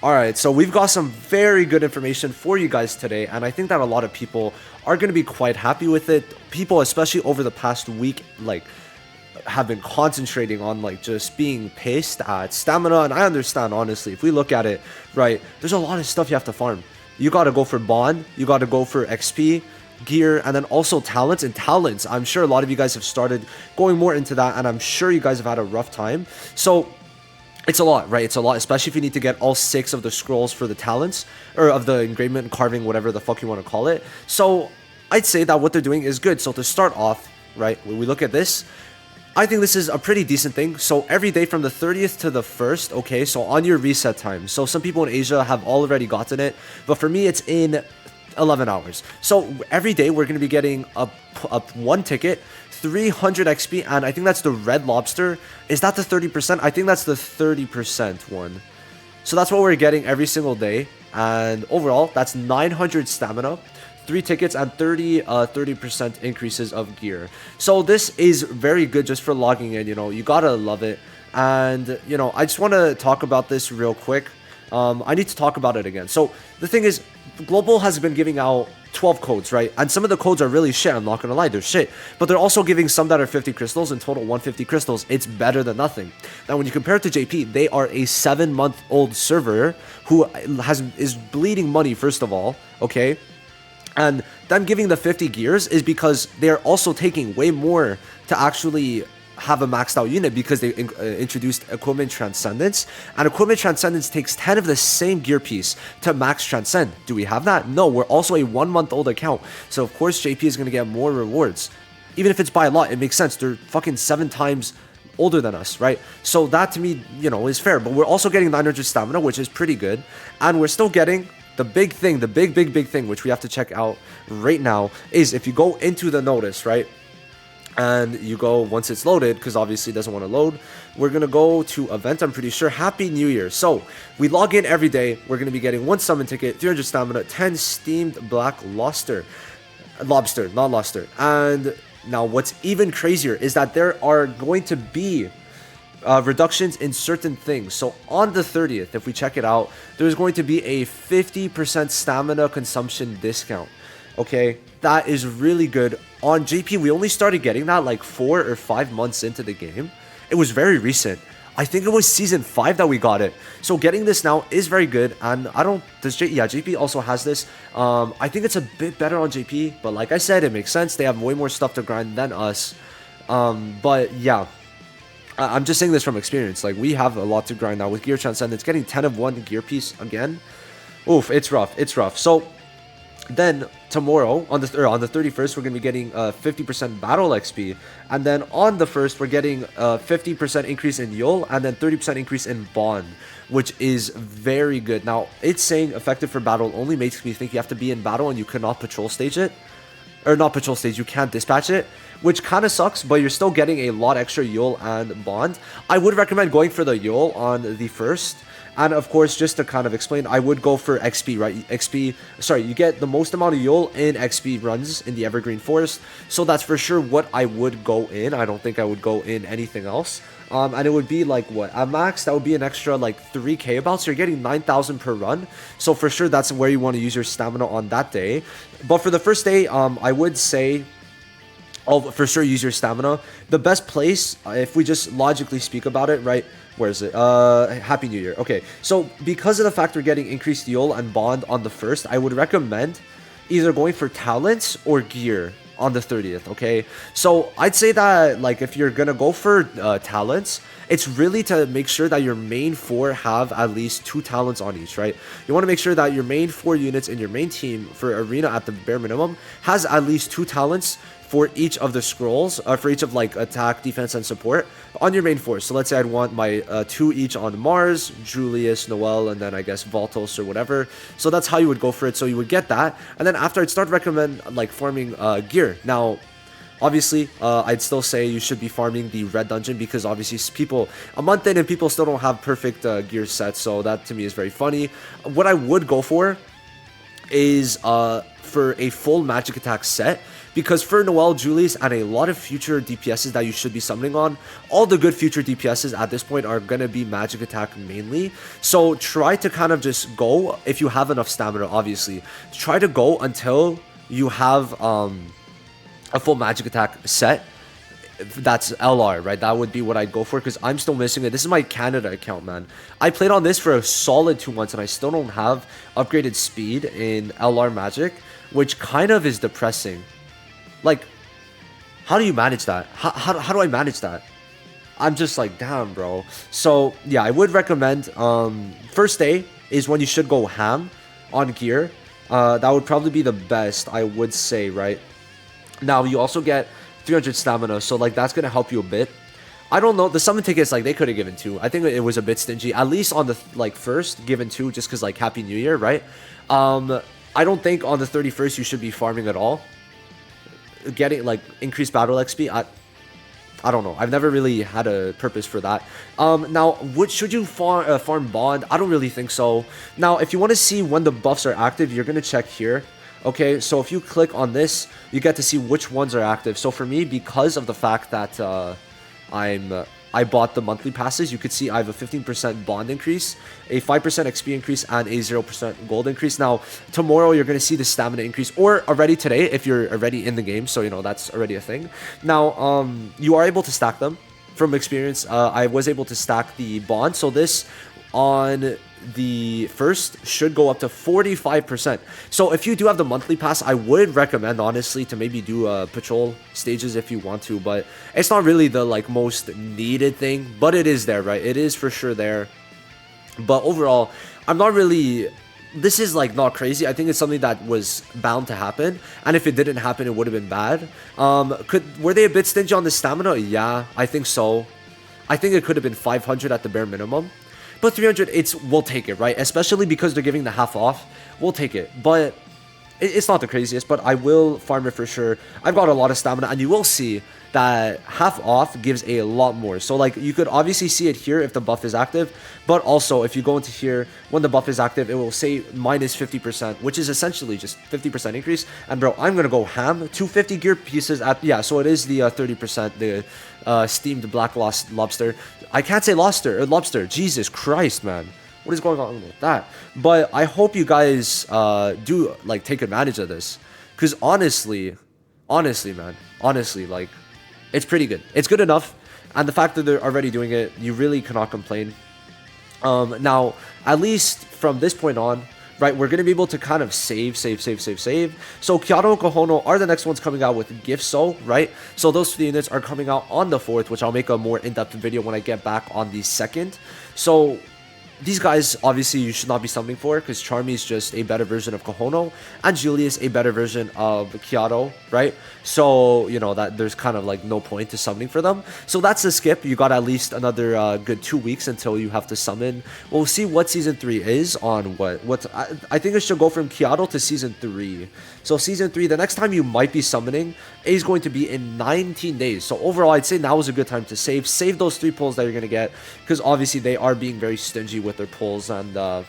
Alright, so we've got some very good information for you guys today, and I think that a lot of people are going to be quite happy with it. People, especially over the past week, like, have been concentrating on, like, just being pissed at stamina, and I understand, honestly. If we look at it, right, there's a lot of stuff you have to farm. You gotta go for bond, you gotta go for XP, gear, and then also talents. And talents, I'm sure a lot of you guys have started going more into that, and I'm sure you guys have had a rough time. So it's a lot, right? It's a lot, especially if you need to get all 6 of the scrolls for the talents, or of the engravement, carving, whatever the fuck you want to call it. So I'd say that what they're doing is good. So to start off, right, when we look at this, I think this is a pretty decent thing. So every day from the 30th to the 1st, okay, so on your reset time. So some people in Asia have already gotten it, but for me, it's in 11 hours. So every day we're going to be getting a one ticket, 300 XP, and I think that's the red lobster. Is that the 30%? I think that's the 30% one. So that's what we're getting every single day, and overall that's 900 stamina, 3 tickets, and 30% increases of gear. So this is very good just for logging in. You know, you gotta love it. And you know, I just want to talk about this real quick. I need to talk about it again. So the thing is, Global has been giving out 12 codes, right? And some of the codes are really shit, I'm not gonna lie, they're shit. But they're also giving some that are 50 crystals, in total 150 crystals. It's better than nothing. Now, when you compare it to JP, they are a 7-month-old server who is bleeding money, first of all, okay? And them giving the 50 gears is because they're also taking way more to actually have a maxed out unit, because they introduced Equipment Transcendence, and Equipment Transcendence takes 10 of the same gear piece to max transcend. Do we have that? No, we're also a 1-month-old account, so of course JP is going to get more rewards. Even if it's by a lot, it makes sense. They're fucking 7 times older than us, right? So that to me, you know, is fair. But we're also getting 900 stamina, which is pretty good, and we're still getting the big thing, the big thing, which we have to check out right now, is if you go into the notice, right, and you go, once it's loaded, because obviously it doesn't want to load, we're going to go to event, I'm pretty sure. Happy New Year. So we log in every day. We're going to be getting 1 summon ticket, 300 stamina, 10 steamed black lobster, not lobster. And now what's even crazier is that there are going to be reductions in certain things. So on the 30th, if we check it out, there's going to be a 50% stamina consumption discount. Okay, that is really good. On JP, we only started getting that like 4 or 5 months into the game. It was very recent. I think it was season 5 that we got it. So getting this now is very good. And JP also has this. I think it's a bit better on JP, but like I said, it makes sense. They have way more stuff to grind than us. But yeah, I'm just saying this from experience. Like, we have a lot to grind now with Gear Transcendence. Getting 10 of 1 gear piece again. Oof, it's rough. It's rough. So then tomorrow on the 31st, we're going to be getting 50% battle XP, and then on the 1st we're getting 50% increase in Yule, and then 30% increase in Bond, which is very good. Now it's saying effective for battle only, makes me think you have to be in battle and you cannot patrol stage it, or not patrol stage, you can't dispatch it, which kind of sucks, but you're still getting a lot extra Yule and Bond. I would recommend going for the Yule on the 1st. And of course, just to kind of explain, I would go for XP, right? You get the most amount of Yule in XP runs in the Evergreen Forest. So that's for sure what I would go in. I don't think I would go in anything else. And it would be like, what? At max, that would be an extra like 3k about. So you're getting 9,000 per run. So for sure, that's where you want to use your stamina on that day. But for the first day, I would say, I'll for sure use your stamina. The best place, if we just logically speak about it, right? Where is it? Happy New Year. Okay, so because of the fact we're getting increased Yule and Bond on the 1st, I would recommend either going for talents or gear on the 30th, okay? So I'd say that, like, if you're gonna go for talents, it's really to make sure that your main 4 have at least 2 talents on each, right? You want to make sure that your main 4 units in your main team for arena at the bare minimum has at least 2 talents for each of the scrolls, for each of like attack, defense, and support on your main force. So let's say I'd want my 2 each on Mars, Julius, Noel, and then I guess Voltos or whatever. So that's how you would go for it. So you would get that, and then after I'd start recommend like farming gear. Now, obviously, I'd still say you should be farming the red dungeon, because obviously people a month in and people still don't have perfect gear sets. So that to me is very funny. What I would go for is for a full magic attack set, because for Noel, Julius, and a lot of future DPSs that you should be summoning on, all the good future DPSs at this point are going to be magic attack mainly. So try to kind of just go, if you have enough stamina, obviously, try to go until you have a full magic attack set. That's LR, right? That would be what I'd go for, because I'm still missing it. This is my Canada account, man. I played on this for a solid 2 months, and I still don't have upgraded speed in LR Magic, which kind of is depressing. Like, how do you manage that? How do I manage that? I'm just like, damn, bro. So, yeah, I would recommend, first day is when you should go ham on gear. That would probably be the best, I would say, right? Now, you also get 300 stamina, so like that's gonna help you a bit. I don't know, the summon tickets, like they could have given 2. I think it was a bit stingy, at least on the like first given 2, just because like Happy New Year, right? I don't think on the 31st you should be farming at all, getting like increased battle XP. I don't know, I've never really had a purpose for that. Now, should you farm bond? I don't really think so. Now, if you want to see when the buffs are active, you're gonna check here. Okay, so if you click on this, you get to see which ones are active. So for me, because of the fact that I bought the monthly passes, you could see I have a 15% bond increase, a 5% XP increase, and a 0% gold increase. Now, tomorrow you're going to see the stamina increase, or already today if you're already in the game, so you know that's already a thing. Now, you are able to stack them. From experience, I was able to stack the bond, so this on the first should go up to 45%. So if you do have the monthly pass, I would recommend honestly to maybe do patrol stages if you want to, but it's not really the like most needed thing, but it is there, right? It is for sure there. But overall, I'm not really, this is like not crazy. I think it's something that was bound to happen, and if it didn't happen, it would have been bad. Were they a bit stingy on the stamina? Yeah, I think so. I think it could have been 500 at the bare minimum. But 300, we'll take it, right? Especially because they're giving the half off. We'll take it. But it's not the craziest, but I will farm it for sure. I've got a lot of stamina, and you will see that half off gives a lot more. So like you could obviously see it here if the buff is active, but also if you go into here when the buff is active, it will say minus 50%, which is essentially just 50% increase. And bro, I'm gonna go ham. 250 gear pieces at, yeah, so it is the 30%, the steamed black lobster. I can't say lobster. Jesus Christ, man. What is going on with that? But I hope you guys do like take advantage of this, because honestly, man, like it's pretty good. It's good enough, and the fact that they're already doing it, you really cannot complain. Now, at least from this point on, right, we're gonna be able to kind of save. So Kyoto and Kohono are the next ones coming out with Gifso, right? So those 3 units are coming out on the 4th, which I'll make a more in-depth video when I get back on the 2nd. So these guys, obviously, you should not be summoning for, because Charmy is just a better version of Kohono, and Julius a better version of Kyoto, right? So, you know, that there's kind of like no point to summoning for them. So that's a skip. You got at least another good 2 weeks until you have to summon. We'll see what Season 3 is on I think it should go from Kyoto to Season 3. So Season 3, the next time you might be summoning is going to be in 19 days. So overall, I'd say now is a good time to save. Save those 3 pulls that you're going to get, because obviously they are being very stingy with their pulls, and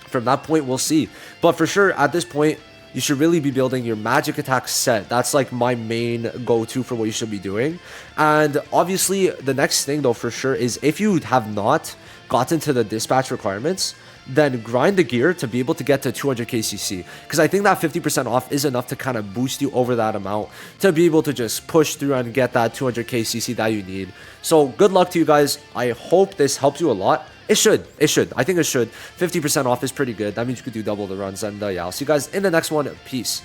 from that point, we'll see. But for sure, at this point, you should really be building your magic attack set. That's like my main go-to for what you should be doing. And obviously, the next thing though, for sure, is if you have not gotten to the dispatch requirements, then grind the gear to be able to get to 200k CC, because I think that 50% off is enough to kind of boost you over that amount to be able to just push through and get that 200k CC that you need. So good luck to you guys. I hope this helps you a lot. It should. I think it should. 50% off is pretty good. That means you could do double the runs. And yeah, I'll see you guys in the next one. Peace.